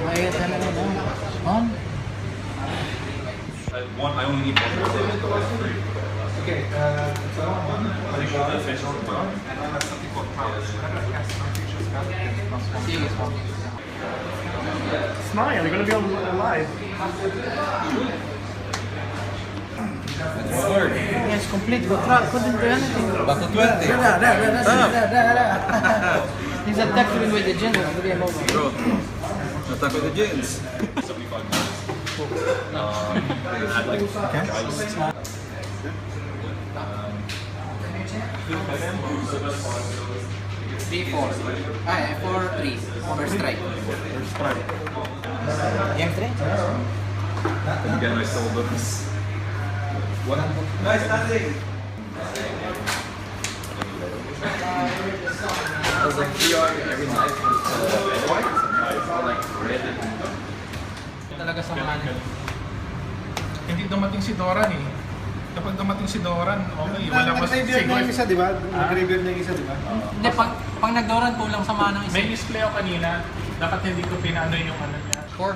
Ayos na rin, on? I only need one. Okay, Smile, you're gonna be alive. Yes, complete. Couldn't do anything. Back to 20. He's attacking with the gin. It's game over. Bro, attack with the jeans. I'd like rice. 3-4. Ay, 4-3. First strike. Game 3? And again, I sold this. What? nice landing. I was like, every night was white. Like red and Talaga sa mga Hindi dumating si Doran eh. Kapag dumating si Doran, okay, wala pa Nag-graveyard na yung isa, di ba? Nag-graveyard na yung isa, di ba? Hindi, pag nagdoran, kulang sa mga ng isa. May misplay ako kanina. Dapat hindi ko pinano yung ano niya. 4.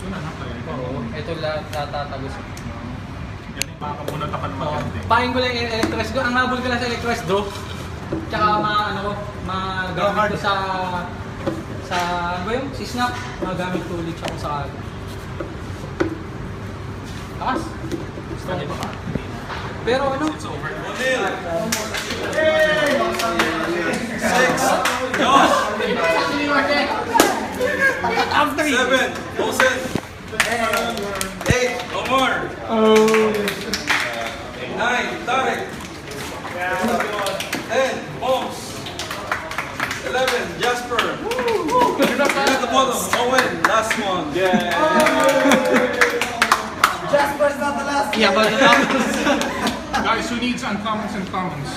Yun na kaya. Oo. Ito lahat tatagos. Yan yung makakabunot ako ng maganda. Pahin ko lang yung electronics ko. Ang mabul ko lang sa electronics draw. Tsaka magamit ko sa ano ba yung? Si Snap. Magamit ko ulit siya kung sakali. Takas. Pero ano? It's over. 7, Wilson. 8, Omar. 9, Tarek. 10, Bombs. 11, Jasper. At the bottom, Owen, last one. Yeah, but Guys, who needs uncommons and commons?